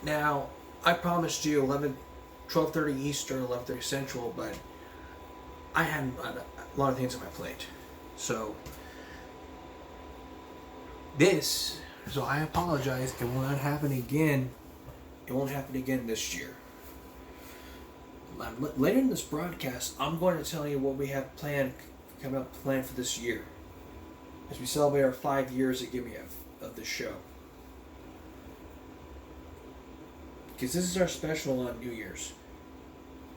Now, I promised you 12:30 Eastern, 11:30 Central, but I had a lot of things on my plate. So, so I apologize. It will not happen again. It won't happen again this year. Later in this broadcast, I'm going to tell you what we have planned for this year, as we celebrate our 5 years of this show. Because this is our special on New Year's.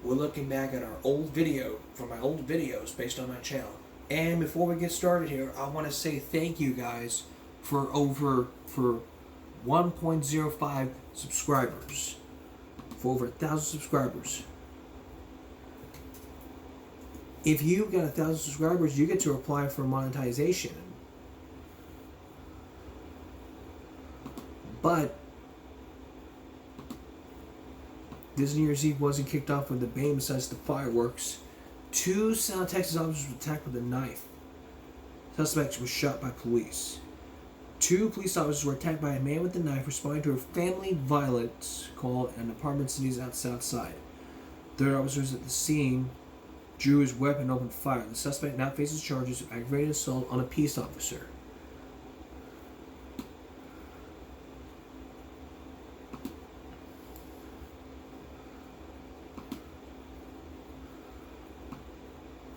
We're looking back at our old video, from my old videos based on my channel. And before we get started here, I want to say thank you guys for 1.05 subscribers. For over 1,000 subscribers. If you got 1,000 subscribers, you get to apply for monetization. But this New Year's Eve wasn't kicked off with a bang besides the fireworks. 2 South Texas officers were attacked with a knife. Suspect was shot by police. 2 police officers were attacked by a man with a knife responding to a family violence call at an apartment cities out south side. 3 officers at the scene drew his weapon and opened fire. The suspect now faces charges of aggravated assault on a peace officer.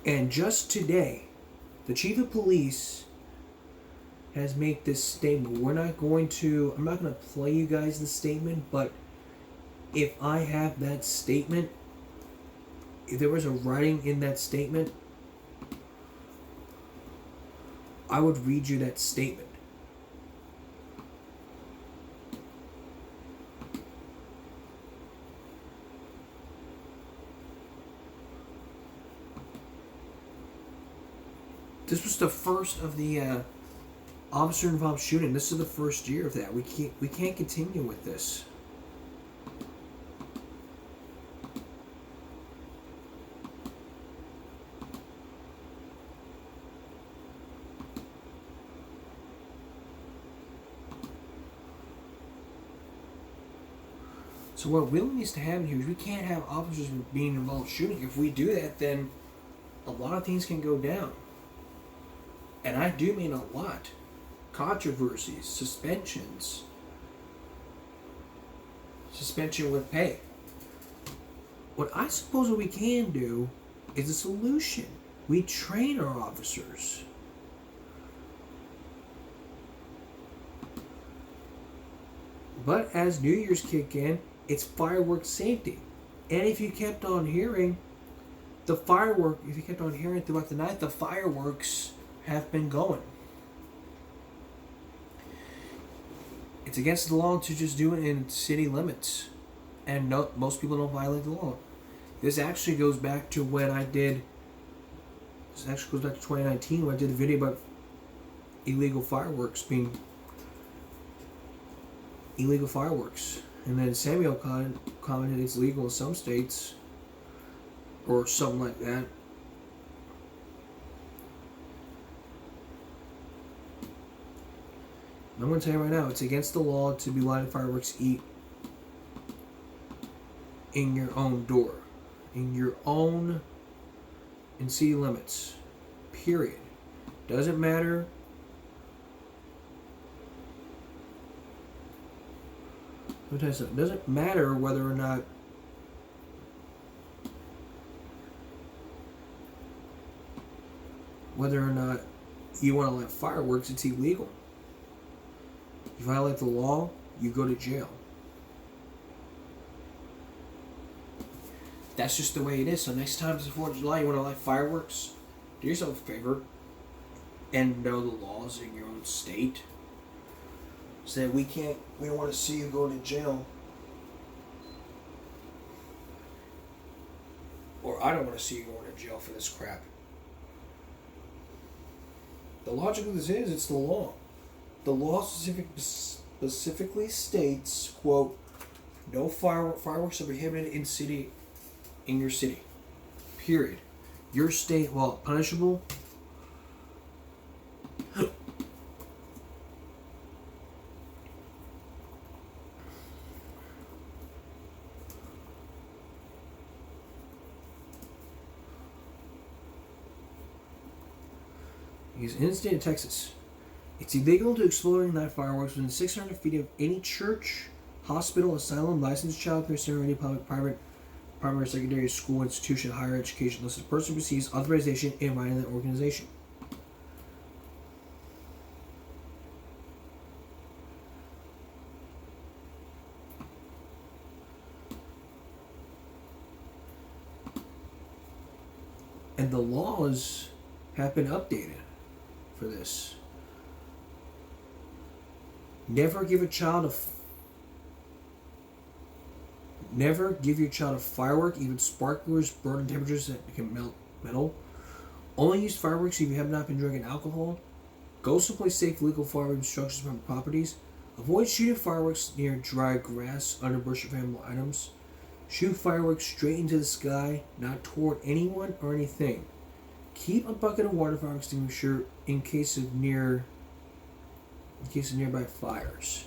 And just today, the chief of police has made this statement. I'm not going to play you guys the statement, but if I have that statement, if there was a writing in that statement, I would read you that statement. This was the first of the officer-involved shooting. This is the first year of that. We can't continue with this. So what really needs to happen here is we can't have officers being involved shooting. If we do that, then a lot of things can go down. And I do mean a lot. Controversies, suspensions, suspension with pay. What I suppose we can do is a solution. We train our officers. But as New Year's kick in, it's fireworks safety. And if you kept on hearing throughout the night, the fireworks have been going. It's against the law to just do it in city limits. And no, most people don't violate the law. This actually goes back to 2019 when I did a video about illegal fireworks. And then Samuel commented it's legal in some states. Or something like that. I'm going to tell you right now, it's against the law to be lighting fireworks in your own door. In city limits. Period. Doesn't matter. Let me tell you something. It doesn't matter whether or not you want to light fireworks, it's illegal. You violate the law, you go to jail. That's just the way it is. So next time it's the 4th of July, you want to light fireworks, do yourself a favor and know the laws in your own state. Say we don't want to see you go to jail. Or I don't want to see you going to jail for this crap. The logic of this is, it's the law. The law specifically states, quote, no fireworks are prohibited in your city. Period. Your state, while punishable, He's in the state of Texas. It's illegal to explode or ignite fireworks within 600 feet of any church, hospital, asylum, licensed child care center, or any public, private, primary, secondary school, institution, higher education listed person receives authorization in writing of that organization. And the laws have been updated for this. Never give your child a firework, even sparklers, burn temperatures that can melt metal. Only use fireworks if you have not been drinking alcohol. Go someplace safe, legal fireworks structures from properties. Avoid shooting fireworks near dry grass, underbrush, or flammable items. Shoot fireworks straight into the sky, not toward anyone or anything. Keep a bucket of water fire extinguisher in case of nearby fires.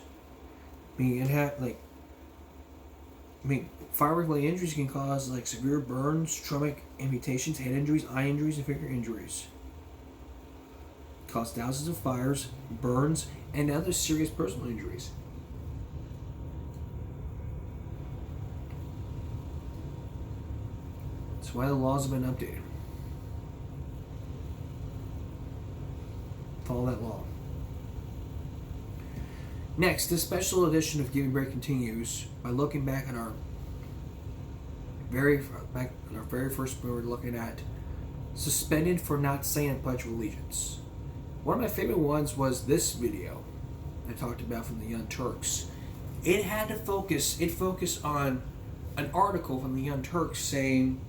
Firework-related injuries can cause severe burns, stomach amputations, head injuries, eye injuries, and finger injuries. Cause thousands of fires, burns, and other serious personal injuries. That's why the laws have been updated. Follow that law. Next, this special edition of Giving Break continues by looking back at our very first we were looking at suspended for not saying Pledge of Allegiance. One of my favorite ones was this video I talked about from the Young Turks. It focused on an article from the Young Turks saying,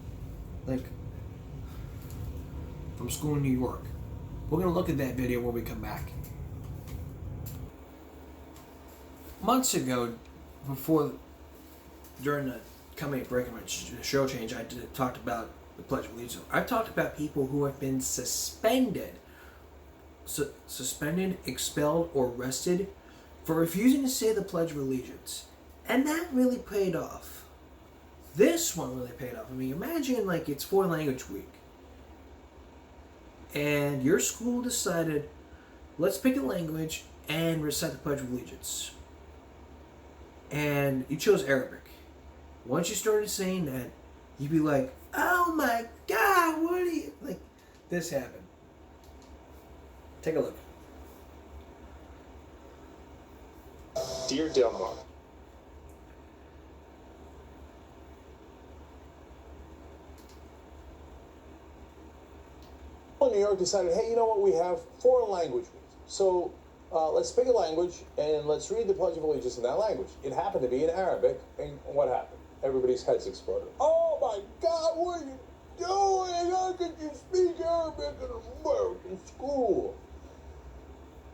from school in New York. We're going to look at that video when we come back. Months ago, during the coming break of my show change, I talked about the Pledge of Allegiance. I've talked about people who have been suspended, expelled, or arrested for refusing to say the Pledge of Allegiance. And that really paid off. This one really paid off. I mean, imagine it's Foreign Language Week. And your school decided, let's pick a language and recite the Pledge of Allegiance. And you chose Arabic. Once you started saying that, you'd be like, oh my God, what are you... this happened. Take a look. Dear Delmar, New York decided, hey, you know what, we have foreign language week. So let's pick a language and let's read the Pledge of Allegiance in that language. It happened to be in Arabic, and what happened? Everybody's heads exploded. Oh my God, what are you doing? How could you speak Arabic in an American school?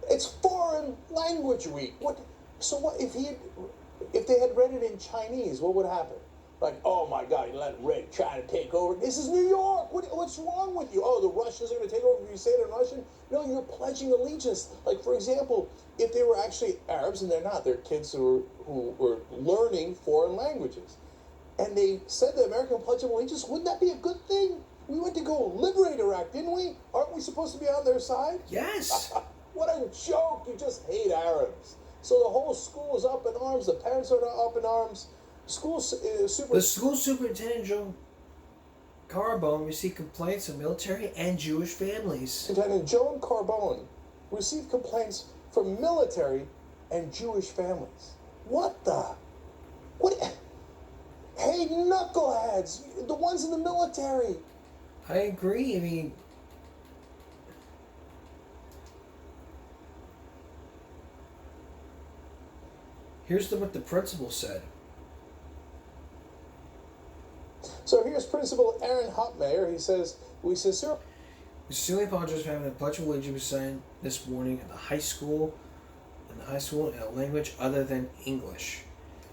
It's Foreign Language Week. What? So what if they had read it in Chinese? What would happen? Oh my God, you let Red China take over. This is New York. What's wrong with you? Oh, the Russians are going to take over if you say it in Russian? No, you're pledging allegiance. For example, if they were actually Arabs, and they're not, they're kids who were learning foreign languages, and they said the American Pledge of Allegiance, wouldn't that be a good thing? We went to go liberate Iraq, didn't we? Aren't we supposed to be on their side? Yes. What a joke. You just hate Arabs. So the whole school is up in arms. The parents are up in arms. The school superintendent, Joan Carbone, received complaints of military and Jewish families. Superintendent Joan Carbone received complaints from military and Jewish families. What? Hey, knuckleheads! The ones in the military! I agree. I mean... Here's what the principal said. So here's Principal Aaron Hopmeyer. He says, we sincerely apologize for having the Pledge of Allegiance signed this morning in the high school in a language other than English.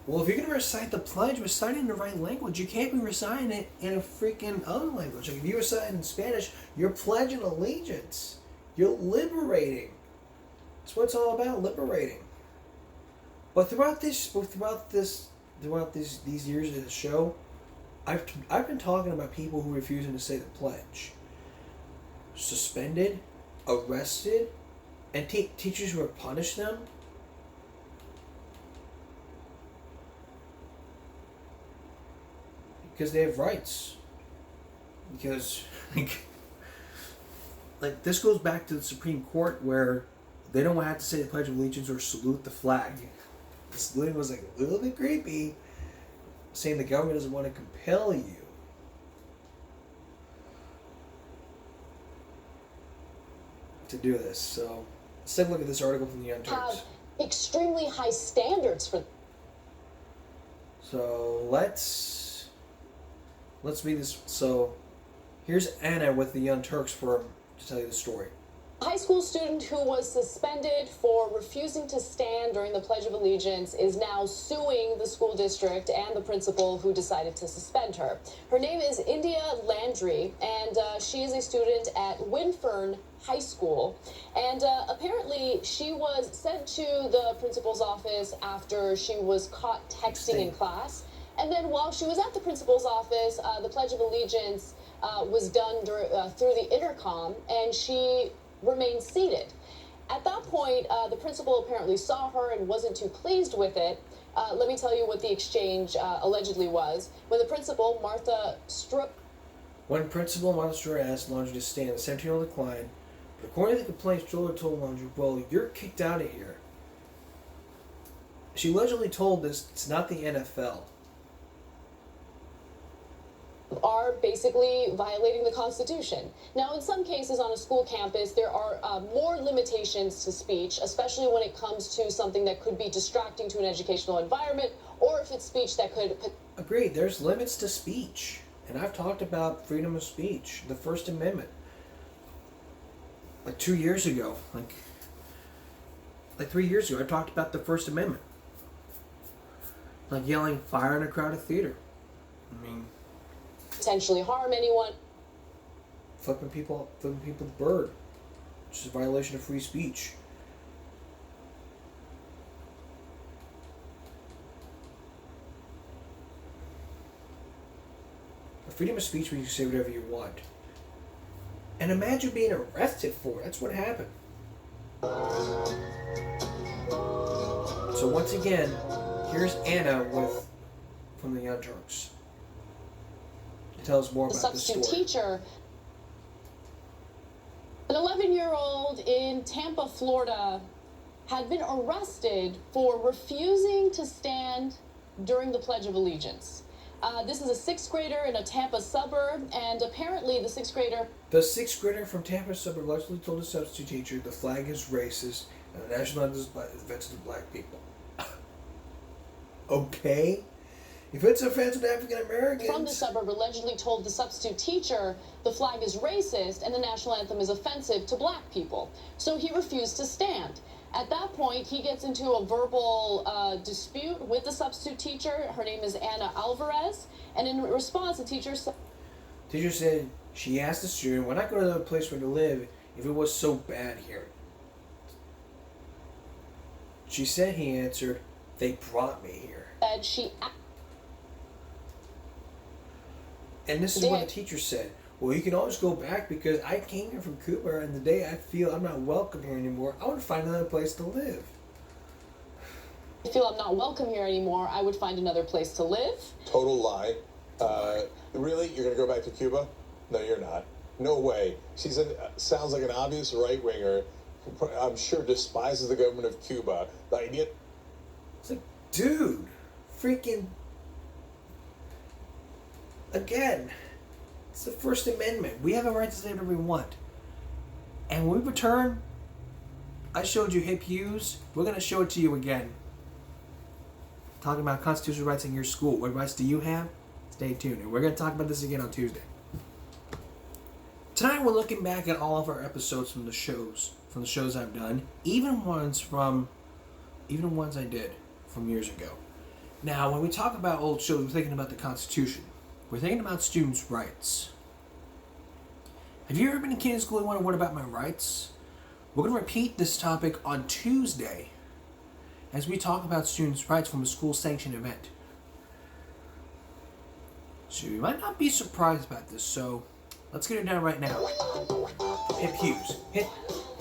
Well, if you're going to recite the pledge, recite it in the right language. You can't be reciting it in a freaking other language. If you recite in Spanish, you're pledging allegiance. You're liberating. That's what it's all about, liberating. But throughout these years of the show, I've been talking about people who are refusing to say the pledge. Suspended, arrested and teachers were punish them? Because they have rights. Because like this goes back to the Supreme Court where they don't have to say the Pledge of Allegiance or salute the flag. This literally was like a little bit creepy, saying the government doesn't want to compel you to do this. So let's take a look at this article from the Young Turks. Have extremely high standards for. So let's read this. So here's Anna with the Young Turks to tell you the story. A high school student who was suspended for refusing to stand during the Pledge of Allegiance is now suing the school district and the principal who decided to suspend her. Her name is India Landry, and she is a student at Winfern High School. And apparently she was sent to the principal's office after she was caught texting in class. And then while she was at the principal's office, the Pledge of Allegiance was done through the intercom, and she remained seated. At that point, the principal apparently saw her and wasn't too pleased with it. Let me tell you what the exchange allegedly was. When the principal, Martha Stewart asked Landry to stand, the 17-year-old declined. But according to the complaint, Stewart told Landry, "Well, you're kicked out of here." She allegedly told this, it's not the NFL. Are basically violating the Constitution. Now, in some cases on a school campus, there are more limitations to speech, especially when it comes to something that could be distracting to an educational environment, or if it's speech that could... Agreed, there's limits to speech. And I've talked about freedom of speech, the First Amendment. Like 2 years ago, like 3 years ago, I talked about the First Amendment. Like yelling fire in a crowded theater. I mean... potentially harm anyone. Flipping people the bird, which is a violation of free speech. A freedom of speech means you say whatever you want. And imagine being arrested for it. That's what happened. So once again, here's Anna from the Young Turks. Tell us more about this story. The substitute teacher, an 11-year-old in Tampa, Florida, had been arrested for refusing to stand during the Pledge of Allegiance. This is a sixth grader in a Tampa suburb, and apparently the sixth grader from Tampa suburb allegedly told the substitute teacher the flag is racist and the national anthem is offensive to black people. Okay. If it's offensive to African Americans... from the suburb allegedly told the substitute teacher the flag is racist and the national anthem is offensive to black people. So he refused to stand. At that point, he gets into a verbal dispute with the substitute teacher. Her name is Anna Alvarez. And in response, the teacher said she asked the student, "Why not go to another place where to live if it was so bad here?" She said he answered, "They brought me here." Said she... And this is what the teacher said. "Well, you can always go back because I came here from Cuba, and the day I feel I'm not welcome here anymore, I want to find another place to live." I feel I'm not welcome here anymore, I would find another place to live. Total lie. Really? You're going to go back to Cuba? No, you're not. No way. Sounds like an obvious right-winger. I'm sure despises the government of Cuba. The idea... It's like, dude, freaking... Again, it's the First Amendment. We have a right to say whatever we want. And when we return, I showed you hip use. We're going to show it to you again. Talking about constitutional rights in your school. What rights do you have? Stay tuned. And we're going to talk about this again on Tuesday. Tonight we're looking back at all of our episodes from the shows I've done. Even ones I did from years ago. Now, when we talk about old shows, we're thinking about the Constitution. We're thinking about students' rights. Have you ever been a kid in school and wondered what about my rights? We're going to repeat this topic on Tuesday as we talk about students' rights from a school-sanctioned event. So you might not be surprised about this, so Let's get it down right now. Hit Hughes. Hit.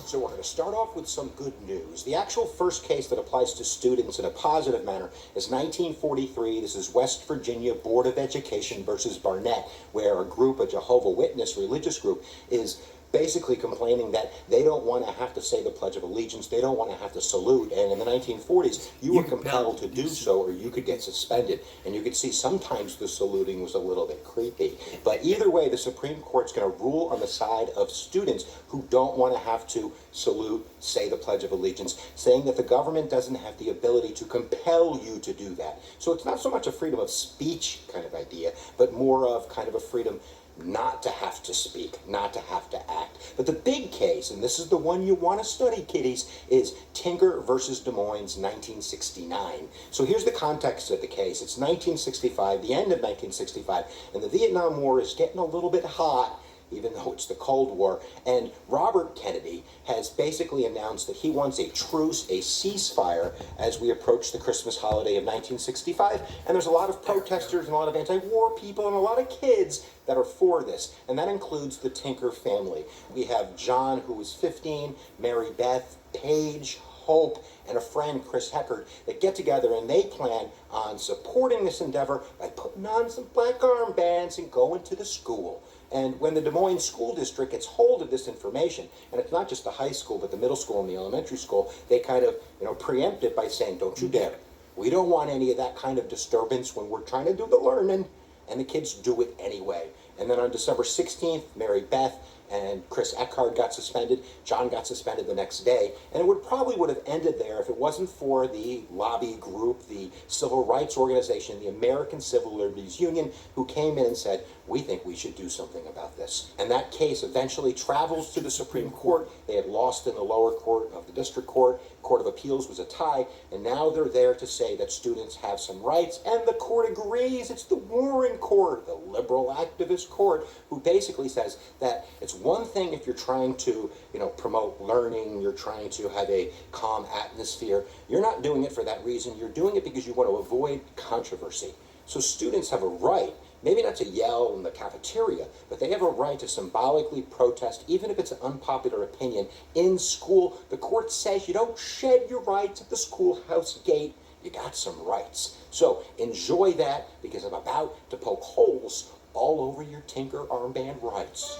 So we're going to start off with some good news. The actual first case that applies to students in a positive manner is 1943. This is West Virginia Board of Education versus Barnett, where a group, a Jehovah's Witness religious group, is basically complaining that they don't want to have to say the Pledge of Allegiance, they don't want to have to salute, and in the 1940s, you were compelled to do so or you could get suspended. And you could see sometimes the saluting was a little bit creepy. But either way, the Supreme Court's going to rule on the side of students who don't want to have to salute, say the Pledge of Allegiance, saying that the government doesn't have the ability to compel you to do that. So it's not so much a freedom of speech kind of idea, but more of kind of a freedom not to have to speak, not to have to act. But the big case, and this is the one you want to study, kiddies, is Tinker versus Des Moines, 1969. So here's the context of the case. It's 1965, the end of 1965, and the Vietnam War is getting a little bit hot, even though it's the Cold War. And Robert Kennedy has basically announced that he wants a truce, a ceasefire, as we approach the Christmas holiday of 1965. And there's a lot of protesters and a lot of anti-war people and a lot of kids that are for this. And that includes the Tinker family. We have John, who is 15, Mary Beth, Paige, Hope, and a friend, Chris Heckard, that get together and they plan on supporting this endeavor by putting on some black armbands and going to the school. And when the Des Moines School District gets hold of this information, and it's not just the high school, but the middle school and the elementary school, they kind of, preempt it by saying, don't you dare. We don't want any of that kind of disturbance when we're trying to do the learning. And the kids do it anyway. And then on December 16th, Mary Beth and Chris Eckhard got suspended. John got suspended the next day. And it would have ended there if it wasn't for the lobby group, the civil rights organization, the American Civil Liberties Union, who came in and said, we think we should do something about this. And that case eventually travels to the Supreme Court. They had lost in the lower court of the district court. Court of Appeals was a tie. And now they're there to say that students have some rights. And the court agrees. It's the Warren Court, the liberal activist court, who basically says that it's one thing if you're trying to, promote learning, you're trying to have a calm atmosphere. You're not doing it for that reason. You're doing it because you want to avoid controversy. So students have a right, maybe not to yell in the cafeteria, but they have a right to symbolically protest, even if it's an unpopular opinion, in school. The court says you don't shed your rights at the schoolhouse gate. You got some rights. So enjoy that, because I'm about to poke holes all over your Tinker armband rights.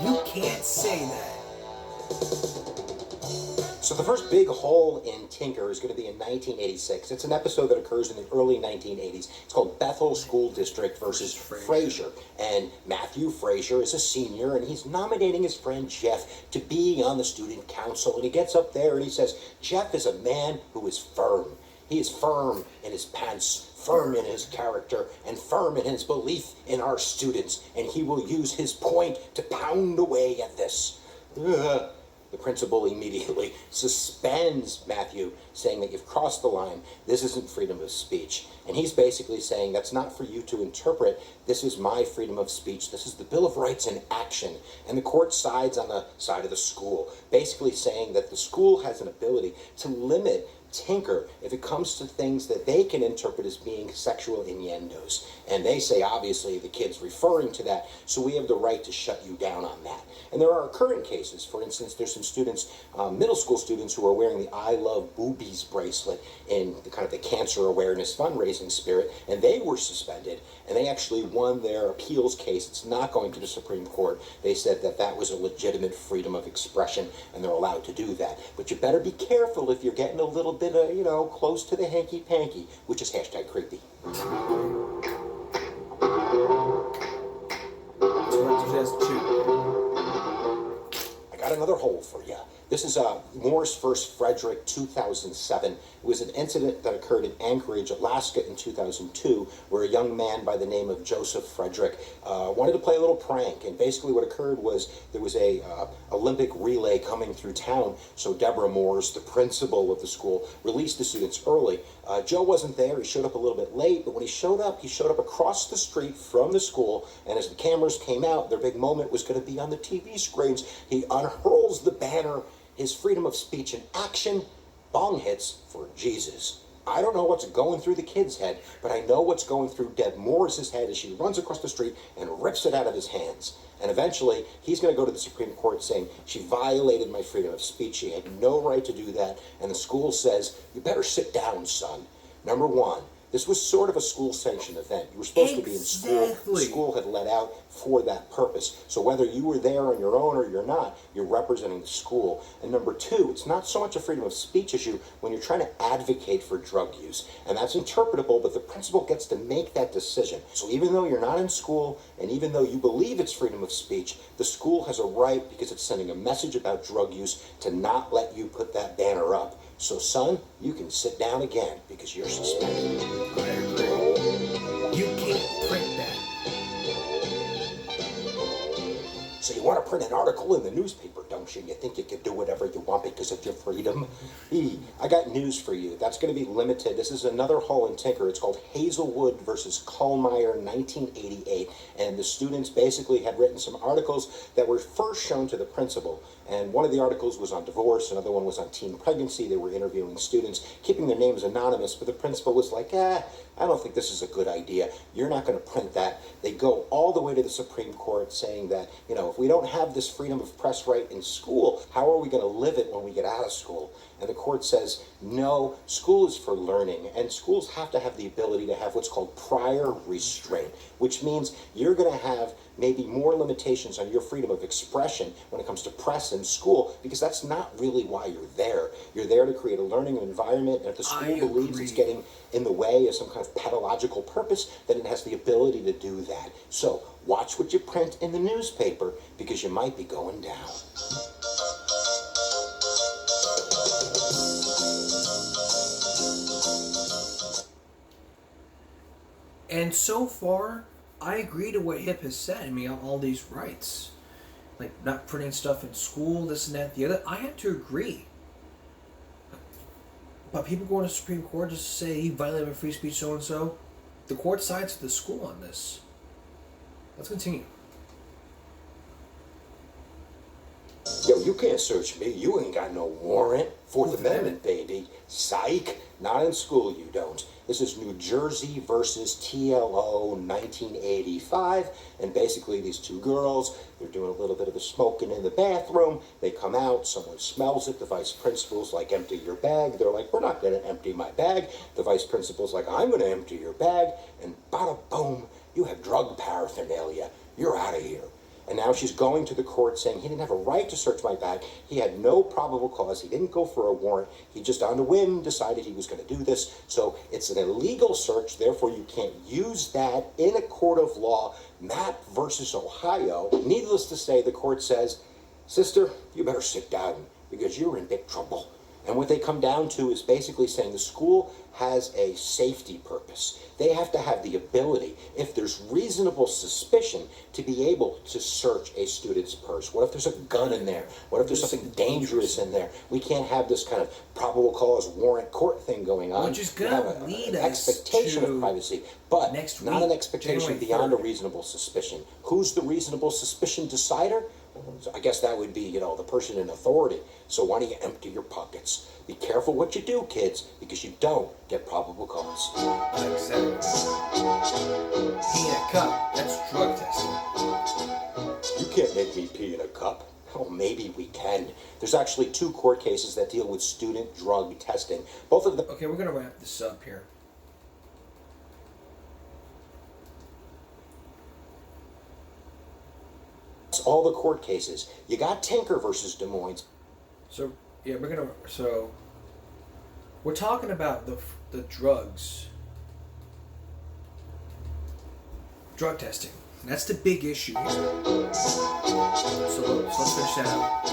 You can't say that. So the first big hole in Tinker is going to be in 1986. It's an episode that occurs in the early 1980s. It's called Bethel School District versus Fraser. And Matthew Fraser is a senior, and he's nominating his friend Jeff to be on the student council. And he gets up there and he says, Jeff is a man who is firm. He is firm in his pants, firm in his character, and firm in his belief in our students. And he will use his point to pound away at this. The principal immediately suspends Matthew, saying that you've crossed the line. This isn't freedom of speech. And he's basically saying that's not for you to interpret. This is my freedom of speech. This is the Bill of Rights in action. And the court sides on the side of the school, basically saying that the school has an ability to limit Tinker if it comes to things that they can interpret as being sexual innuendos. And they say, obviously, the kid's referring to that, so we have the right to shut you down on that. And there are current cases. For instance, there's some students, middle school students, who are wearing the I Love Boobies bracelet in the kind of the cancer awareness fundraising spirit, and they were suspended, and they actually won their appeals case. It's not going to the Supreme Court. They said that that was a legitimate freedom of expression, and they're allowed to do that. But you better be careful if you're getting a little bit of, close to the hanky-panky, which is hashtag creepy. I got another hole for you. This is Morris vs. Frederick, 2007. It was an incident that occurred in Anchorage, Alaska in 2002, where a young man by the name of Joseph Frederick wanted to play a little prank. And basically what occurred was there was a Olympic relay coming through town, so Deborah Moores, the principal of the school, released the students early. Joe wasn't there. He showed up a little bit late, but when he showed up across the street from the school, and as the cameras came out, their big moment was going to be on the TV screens. He unhurls the banner, his freedom of speech in action, bong hits for Jesus. I don't know what's going through the kid's head, but I know what's going through Deb Morris's head as she runs across the street and rips it out of his hands. And eventually, he's going to go to the Supreme Court saying, she violated my freedom of speech. She had no right to do that. And the school says, you better sit down, son. Number one, this was sort of a school-sanctioned event. You were supposed to be in school. The school had let out for that purpose. So whether you were there on your own or you're not, you're representing the school. And number two, it's not so much a freedom of speech issue when you're trying to advocate for drug use. And that's interpretable, but the principal gets to make that decision. So even though you're not in school, and even though you believe it's freedom of speech, the school has a right, because it's sending a message about drug use, to not let you put that banner up. So, son, you can sit down again because you're suspended. I agree. You can't print that. So you want to print an article in the newspaper, don't you? You think you can do whatever you want because of your freedom? I got news for you. That's going to be limited. This is another Hall and Tinker. It's called Hazelwood versus Kallmeyer, 1988. And the students basically had written some articles that were first shown to the principal. And one of the articles was on divorce, another one was on teen pregnancy. They were interviewing students, keeping their names anonymous, but the principal was like, I don't think this is a good idea. You're not going to print that. They go all the way to the Supreme Court saying that, if we don't have this freedom of press right in school, how are we going to live it when we get out of school? And the court says, no, school is for learning, and schools have to have the ability to have what's called prior restraint, which means you're going to have maybe more limitations on your freedom of expression when it comes to press in school, because that's not really why you're there. You're there to create a learning environment, and if the school believes it's getting in the way of some kind of pedagogical purpose, then it has the ability to do that. So watch what you print in the newspaper, because you might be going down. And so far, I agree to what Hip has said. I mean, all these rights, like not printing stuff in school, this and that, the other. I have to agree. But people going to the Supreme Court just to say he violated my free speech, so and so. The court sides with the school on this. Let's continue. Yo, you can't search me. You ain't got no warrant. Fourth Amendment, baby. Psych. Not in school, you don't. This is New Jersey versus TLO 1985. And basically these two girls, they're doing a little bit of the smoking in the bathroom. They come out, someone smells it. The vice principal's like, empty your bag. They're like, we're not going to empty my bag. The vice principal's like, I'm going to empty your bag. And bada boom, you have drug paraphernalia. You're out of here. And now she's going to the court saying he didn't have a right to search my bag. He had no probable cause. He didn't go for a warrant. He just on a whim decided he was going to do this. So it's an illegal search. Therefore, you can't use that in a court of law. Mapp versus Ohio. Needless to say, the court says, sister, you better sit down because you're in big trouble. And what they come down to is basically saying the school has a safety purpose. They have to have the ability, if there's reasonable suspicion, to be able to search a student's purse. What if there's a gun in there? What if there's something dangerous in there? We can't have this kind of probable cause warrant court thing going on. Which is going to lead us expectation of privacy, but not an expectation January beyond 3rd. a reasonable suspicion. Who's the reasonable suspicion decider? So I guess that would be, the person in authority. So why don't you empty your pockets? Be careful what you do, kids, because you don't get probable cause. Exactly. Pee in a cup, that's drug testing. You can't make me pee in a cup. Oh, maybe we can. There's actually 2 court cases that deal with student drug testing. Both of them... Okay, we're going to wrap this up here. All the court cases. You got Tinker versus Des Moines. So, yeah, we're talking about the drugs. Drug testing. That's the big issue here. So let's finish that up.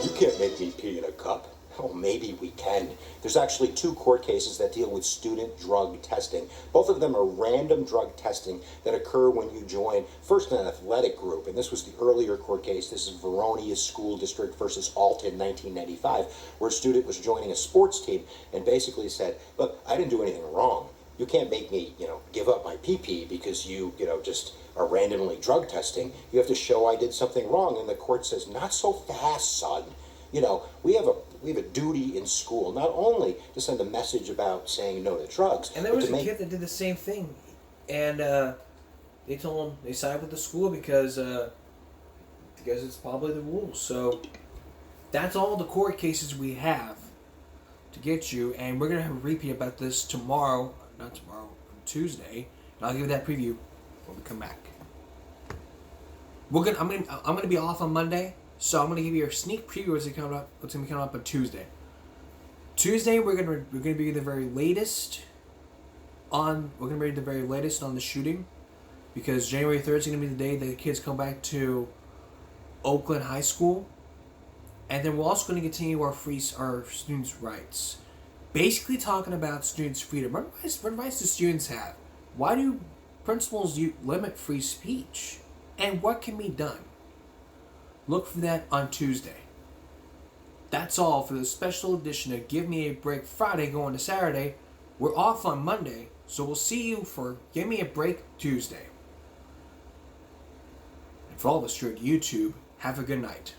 You can't make me pee in a cup. Oh, maybe we can. There's actually 2 court cases that deal with student drug testing. Both of them are random drug testing that occur when you join first an athletic group, and this was the earlier court case. This is Vernonia School District versus Alton, 1995, where a student was joining a sports team and basically said, look, I didn't do anything wrong. You can't make me, give up my pee-pee because you, just are randomly drug testing. You have to show I did something wrong. And the court says, not so fast, son. You know, we have a duty in school not only to send a message about saying no to drugs, And there but was to a make kid that did the same thing, and they told him they sided with the school because it's probably the rules. So that's all the court cases we have to get you, and we're gonna have a repeat about this tomorrow. Not tomorrow, Tuesday. And I'll give you that preview when we come back. I'm gonna be off on Monday, so I'm gonna give you a sneak preview what's gonna be coming up on Tuesday. Tuesday we're gonna be the very latest on the shooting, because January 3rd is gonna be the day that the kids come back to Oakland High School, and then we're also gonna continue our students' rights, basically talking about students' freedom. What rights do students have? Why do principals limit free speech? And what can be done? Look for that on Tuesday. That's all for the special edition of Give Me a Break Friday going to Saturday. We're off on Monday, so we'll see you for Give Me a Break Tuesday. And for all of us here at YouTube, have a good night.